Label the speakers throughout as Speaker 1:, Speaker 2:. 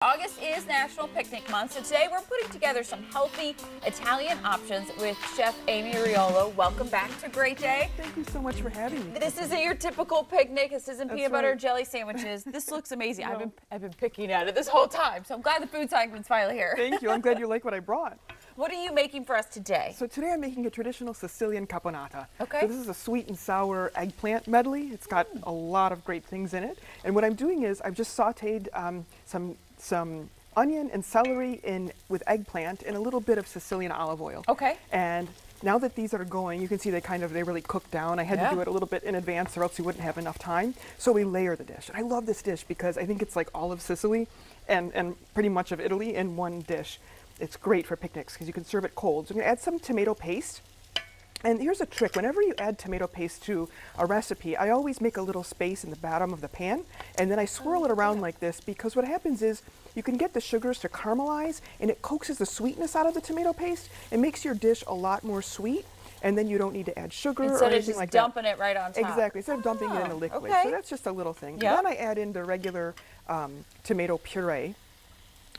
Speaker 1: August is National Picnic Month, so today we're putting together some healthy Italian options with Chef Amy Riolo. Welcome back to Great Day.
Speaker 2: Thank you so much for having me.
Speaker 1: This isn't your typical picnic. This isn't peanut butter and jelly sandwiches. This looks amazing.
Speaker 2: No.
Speaker 1: I've been picking at it this whole time, so I'm glad the food segment's finally here.
Speaker 2: Thank you. I'm glad you like what I brought.
Speaker 1: What are you making for us today?
Speaker 2: So today I'm making a traditional Sicilian Caponata.
Speaker 1: Okay.
Speaker 2: So this is a sweet and sour eggplant medley. It's got a lot of great things in it. And what I'm doing is I've just sauteed some onion and celery with eggplant and a little bit of Sicilian olive oil.
Speaker 1: Okay.
Speaker 2: And now that these are going, you can see they really cook down. I had to do it a little bit in advance or else you wouldn't have enough time. So we layer the dish. And I love this dish because I think it's like all of Sicily and pretty much of Italy in one dish. It's great for picnics because you can serve it cold. So I'm going to add some tomato paste. And here's a trick. Whenever you add tomato paste to a recipe, I always make a little space in the bottom of the pan, and then I swirl it around like this because what happens is you can get the sugars to caramelize, and it coaxes the sweetness out of the tomato paste. It makes your dish a lot more sweet, and then you don't need to add sugar or anything like that.
Speaker 1: Instead of just dumping it right on top.
Speaker 2: Exactly. Instead of dumping it in the liquid.
Speaker 1: Okay.
Speaker 2: So that's just a little thing.
Speaker 1: Yep.
Speaker 2: Then I add in the regular tomato puree.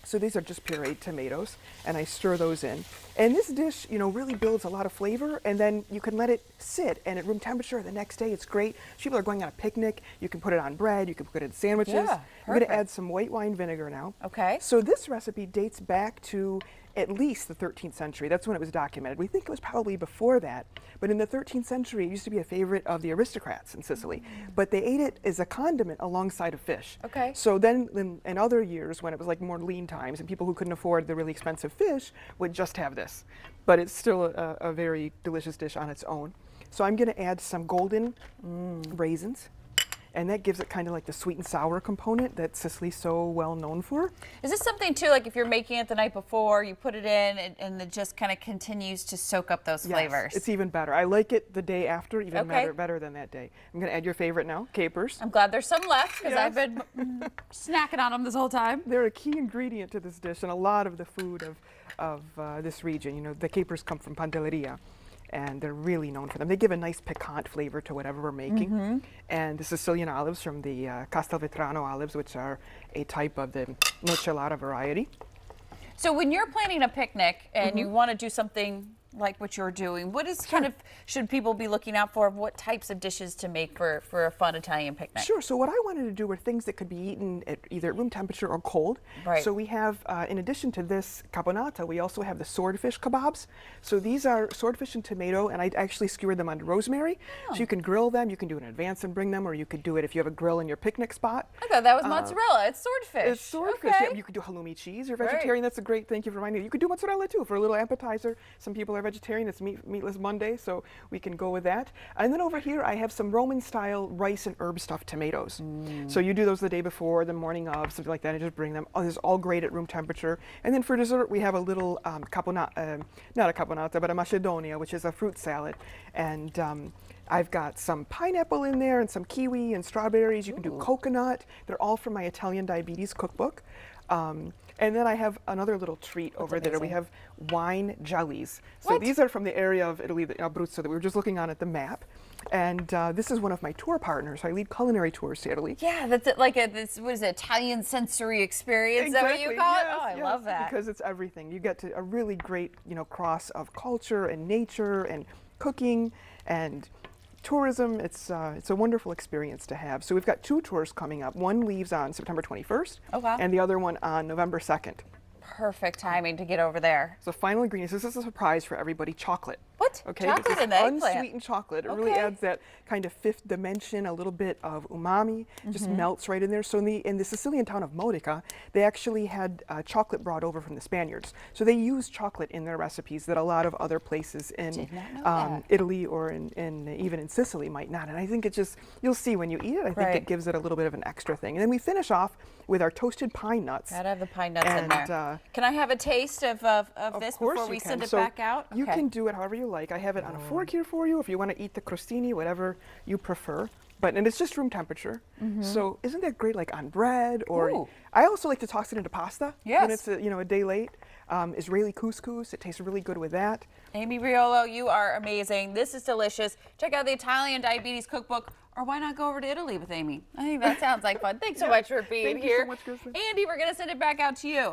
Speaker 2: So these are just pureed tomatoes, and I stir those in. And this dish, really builds a lot of flavor, and then you can let it sit, and at room temperature the next day, it's great. People are going on a picnic. You can put it on bread. You can put it in sandwiches.
Speaker 1: Yeah,
Speaker 2: I'm going to add some white wine vinegar now.
Speaker 1: Okay.
Speaker 2: So this recipe dates back to at least the 13th century. That's when it was documented. We think it was probably before that, but in the 13th century, it used to be a favorite of the aristocrats in Sicily. But they ate it as a condiment alongside of fish.
Speaker 1: Okay.
Speaker 2: So then in other years, when it was like more lean times and people who couldn't afford the really expensive fish would just have this. But it's still a very delicious dish on its own. So I'm going to add some golden raisins. And that gives it kind of like the sweet and sour component that Sicily's so well known for.
Speaker 1: Is this something too, like if you're making it the night before, you put it in and it just kind of continues to soak up those flavors?
Speaker 2: Yes, it's even better. I like it the day after, even better than that day. I'm going to add your favorite now, capers.
Speaker 1: I'm glad there's some left because I've been snacking on them this whole time.
Speaker 2: They're a key ingredient to this dish and a lot of the food of this region. The capers come from Pantelleria, and they're really known for them. They give a nice piquant flavor to whatever we're making. And the Sicilian olives from the Castelvetrano olives, which are a type of the Nocellara variety.
Speaker 1: So when you're planning a picnic and you want to do something like what you're doing, what is should people be looking out for? What types of dishes to make for a fun Italian picnic?
Speaker 2: Sure. So what I wanted to do were things that could be eaten at either room temperature or cold.
Speaker 1: Right.
Speaker 2: So we have, in addition to this caponata, we also have the swordfish kebabs. So these are swordfish and tomato, and I actually skewered them on rosemary. So you can grill them. You can do it in advance and bring them, or you could do it if you have a grill in your picnic spot.
Speaker 1: I thought that was mozzarella. It's swordfish.
Speaker 2: It's swordfish.
Speaker 1: Okay.
Speaker 2: Yeah, you could do halloumi cheese. You're vegetarian. That's a great. Thank you for reminding me. You could do mozzarella too for a little appetizer. Some people are vegetarian. It's meatless Monday, so we can go with that. And then over here, I have some Roman-style rice and herb stuffed tomatoes. So you do those the day before, the morning of, something like that, and just bring them. Oh, this is all great at room temperature. And then for dessert, we have a little caponata, not a caponata, but a macedonia, which is a fruit salad. And I've got some pineapple in there and some kiwi and strawberries. You can do coconut. They're all from my Italian diabetes cookbook. And then I have another little treat over there. We have wine jellies. So these are from the area of Italy, the Abruzzo, that we were just looking on at the map. And this is one of my tour partners. I lead culinary tours to Italy.
Speaker 1: Yeah, that's like what is it, Italian sensory experience? Is that what you call it? Oh, I love that.
Speaker 2: Because it's everything. You get to a really great, cross of culture and nature and cooking and tourism. It's a wonderful experience to have. So we've got 2 tours coming up. One leaves on September 21st, and the other one on November 2nd.
Speaker 1: Perfect timing to get over there.
Speaker 2: So final ingredients. This is a surprise for everybody. Chocolate.
Speaker 1: What?
Speaker 2: Okay,
Speaker 1: Chocolate and eggplant.
Speaker 2: Unsweetened chocolate. It really adds that kind of 5th dimension, a little bit of umami, just melts right in there. So in the Sicilian town of Modica, they actually had chocolate brought over from the Spaniards. So they use chocolate in their recipes that a lot of other places in Italy or even in Sicily might not. And I think it just, you'll see when you eat it, I think it gives it a little bit of an extra thing. And then we finish off with our toasted pine nuts.
Speaker 1: Gotta have the pine nuts in there. Can I have a taste of this before we send it back out?
Speaker 2: You can do it however you like. I have it on a fork here for you if you want to eat the crostini, whatever you prefer. And it's just room temperature. So isn't that great, like on bread? Or I also like to toss it into pasta when it's a day late. Israeli couscous, it tastes really good with that.
Speaker 1: Amy Riolo, you are amazing. This is delicious. Check out the Italian Diabetes Cookbook or why not go over to Italy with Amy? I think that sounds like fun. Thanks so much for being
Speaker 2: Thank you
Speaker 1: here.
Speaker 2: so much, Kristen.
Speaker 1: Andy, we're going to send it back out to you.